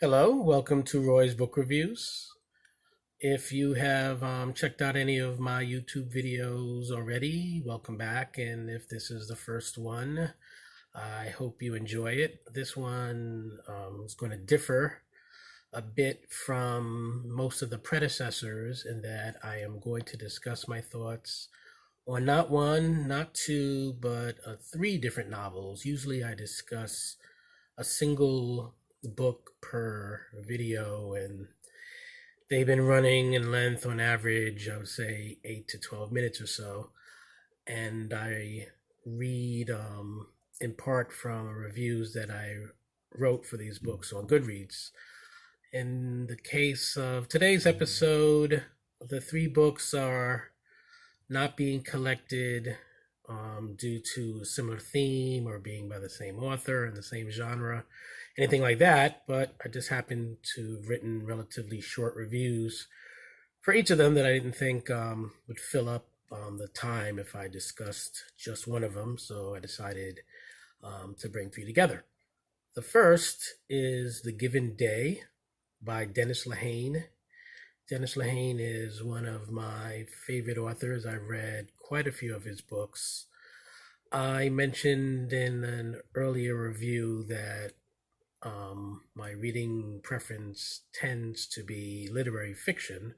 Hello, welcome to Roy's Book Reviews. If you have checked out any of my YouTube videos already, welcome back. And if this is the first one, I hope you enjoy it. This one is going to differ a bit from most of the predecessors in that I am going to discuss my thoughts on not one, not two, but three different novels. Usually I discuss a single book per video, and they've been running in length on average, I would say 8 to 12 minutes or so. And I read in part from reviews that I wrote for these books on Goodreads. In the case of today's episode, the three books are not being collected due to a similar theme or being by the same author in the same genre, anything like that, but I just happened to have written relatively short reviews for each of them that I didn't think would fill up the time if I discussed just one of them, so I decided to bring three together. The first is The Given Day by Dennis Lehane. Dennis Lehane is one of my favorite authors. I've read quite a few of his books. I mentioned in an earlier review that my reading preference tends to be literary fiction.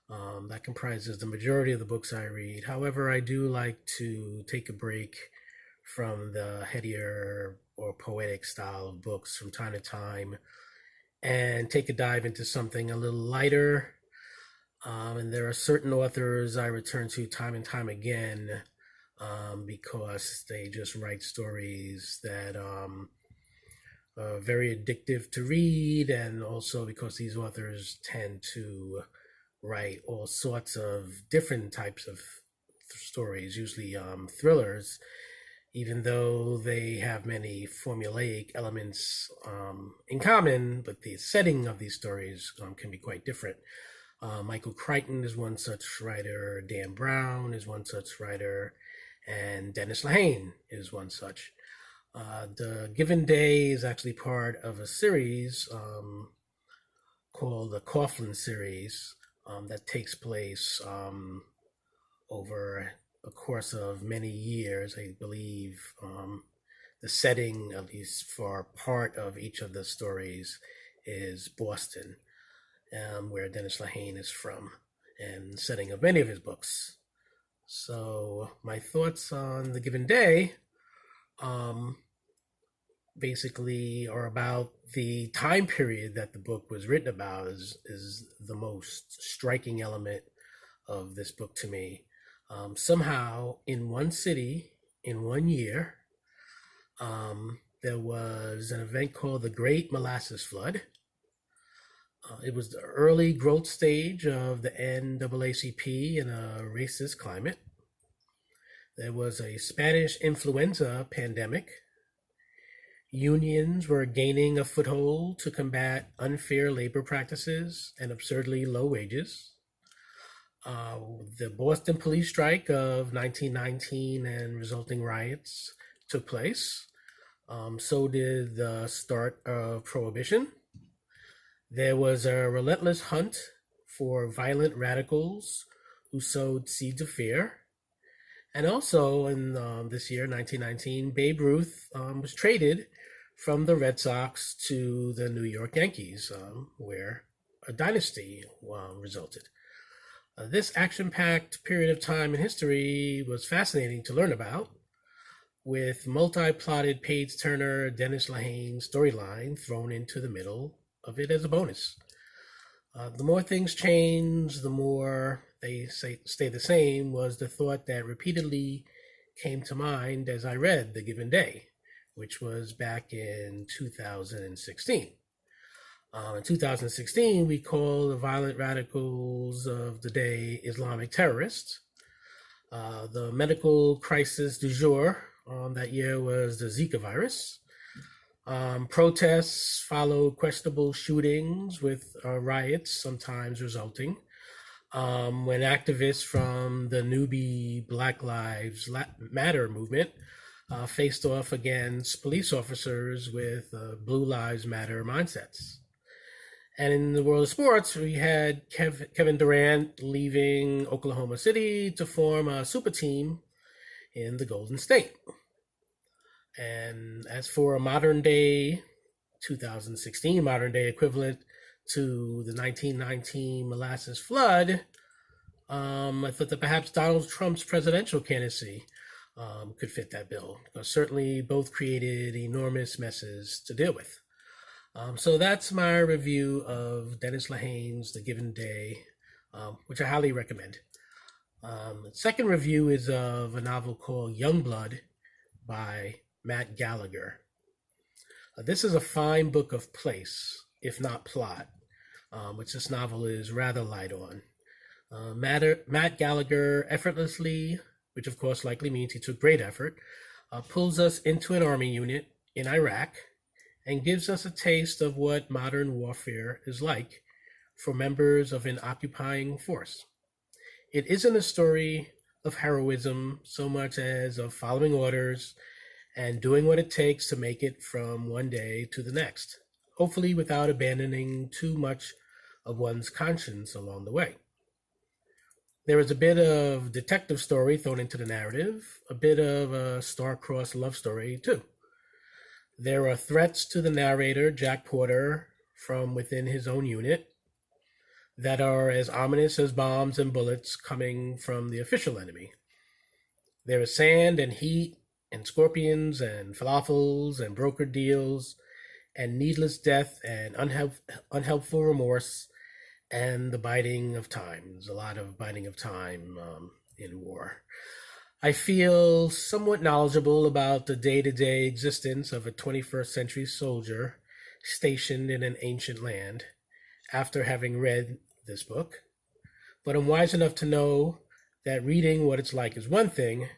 That comprises the majority of the books I read. However, I do like to take a break from the headier or poetic style of books from time to time and take a dive into something a little lighter. And there are certain authors I return to time and time again because they just write stories that are very addictive to read, and also because these authors tend to write all sorts of different types of stories, usually thrillers, even though they have many formulaic elements in common, but the setting of these stories can be quite different. Michael Crichton is one such writer, Dan Brown is one such writer, and Dennis Lehane is one such. The Given Day is actually part of a series called the Coughlin series that takes place over a course of many years. I believe the setting, at least for part of each of the stories, is Boston, where Dennis Lehane is from, and the setting of many of his books. So my thoughts on The Given Day basically are about the time period that the book was written about is the most striking element of this book to me. Somehow, in one city, in one year, there was an event called the Great Molasses Flood. It was the early growth stage of the NAACP in a racist climate. There was a Spanish influenza pandemic. Unions were gaining a foothold to combat unfair labor practices and absurdly low wages. The Boston police strike of 1919 and resulting riots took place. So did the start of Prohibition. There was a relentless hunt for violent radicals who sowed seeds of fear. And also in this year, 1919, Babe Ruth was traded from the Red Sox to the New York Yankees, where a dynasty resulted. This action-packed period of time in history was fascinating to learn about, with multi-plotted page-turner Dennis Lehane storyline thrown into the middle of it as a bonus. The more things change, the more they stay the same, was the thought that repeatedly came to mind as I read The Given Day, which was back in 2016. In 2016, we called the violent radicals of the day Islamic terrorists. The medical crisis du jour that year was the Zika virus. Protests followed questionable shootings with riots sometimes resulting. When activists from the newbie Black Lives Matter movement faced off against police officers with Blue Lives Matter mindsets. And in the world of sports, we had Kevin Durant leaving Oklahoma City to form a super team in the Golden State. And as for a modern day, 2016 modern day equivalent to the 1919 molasses flood, I thought that perhaps Donald Trump's presidential candidacy could fit that bill, because certainly both created enormous messes to deal with. So that's my review of Dennis Lehane's The Given Day, which I highly recommend. The second review is of a novel called Youngblood by Matt Gallagher. This is a fine book of place, if not plot, which this novel is rather light on. Matt Gallagher effortlessly, which of course likely means he took great effort, pulls us into an army unit in Iraq and gives us a taste of what modern warfare is like for members of an occupying force. It isn't a story of heroism so much as of following orders and doing what it takes to make it from one day to the next, hopefully without abandoning too much of one's conscience along the way. There is a bit of detective story thrown into the narrative, a bit of a star-crossed love story too. There are threats to the narrator, Jack Porter, from within his own unit that are as ominous as bombs and bullets coming from the official enemy. There is sand and heat and scorpions and falafels and brokered deals and needless death and unhelpful remorse and the biding of time. There's a lot of biding of time in war. I feel somewhat knowledgeable about the day-to-day existence of a 21st century soldier stationed in an ancient land after having read this book, but I'm wise enough to know that reading what it's like is one thing,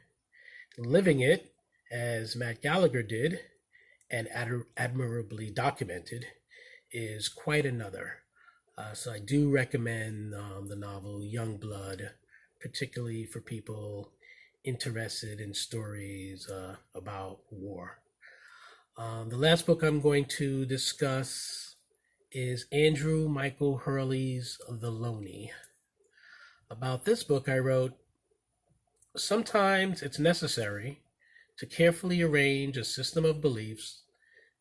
living it, as Matt Gallagher did, and admirably documented, is quite another. So I do recommend the novel Youngblood, particularly for people interested in stories about war. The last book I'm going to discuss is Andrew Michael Hurley's The Loney. About this book I wrote, sometimes it's necessary to carefully arrange a system of beliefs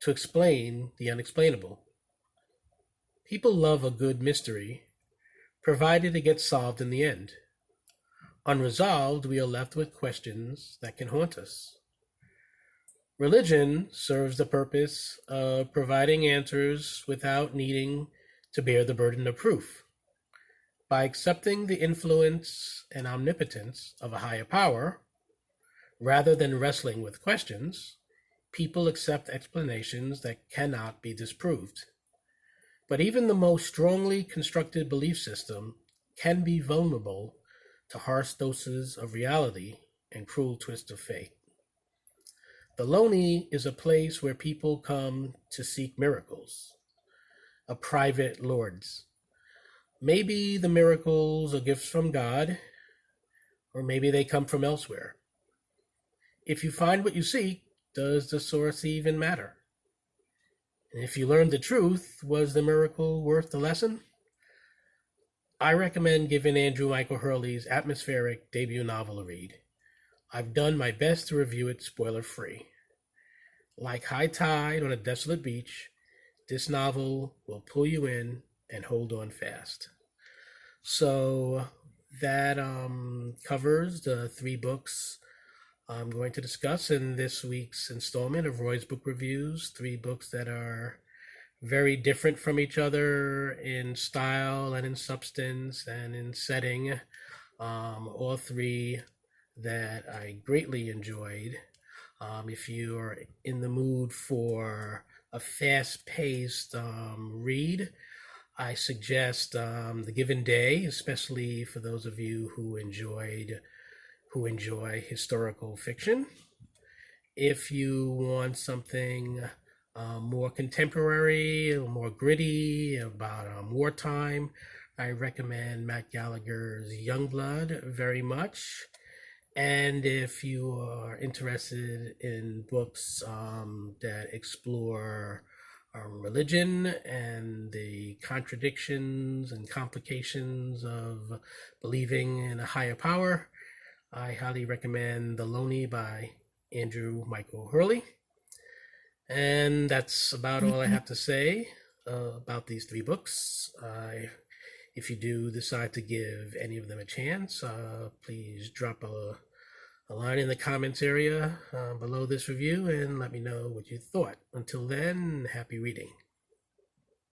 to explain the unexplainable. People love a good mystery, provided it gets solved in the end. Unresolved, we are left with questions that can haunt us. Religion serves the purpose of providing answers without needing to bear the burden of proof. By accepting the influence and omnipotence of a higher power, rather than wrestling with questions, people accept explanations that cannot be disproved. But even the most strongly constructed belief system can be vulnerable to harsh doses of reality and cruel twists of fate. The Loney is a place where people come to seek miracles, a private Lourdes. Maybe the miracles are gifts from God, or maybe they come from elsewhere. If you find what you seek, does the source even matter? And if you learn the truth, was the miracle worth the lesson? I recommend giving Andrew Michael Hurley's atmospheric debut novel a read. I've done my best to review it spoiler-free. Like high tide on a desolate beach, this novel will pull you in and hold on fast. So that covers the 3 books I'm going to discuss in this week's installment of Roy's Book Reviews. 3 books that are very different from each other in style and in substance and in setting. All 3 that I greatly enjoyed. If you're in the mood for a fast-paced read, I suggest The Given Day, especially for those of you who enjoy historical fiction. If you want something more contemporary, more gritty, about wartime, I recommend Matt Gallagher's Youngblood very much. And if you are interested in books that explore religion and the contradictions and complications of believing in a higher power, I highly recommend The Loney by Andrew Michael Hurley. And that's about all I have to say about these 3 books. If you do decide to give any of them a chance, please drop a line in the comments area below this review and let me know what you thought. Until then, happy reading.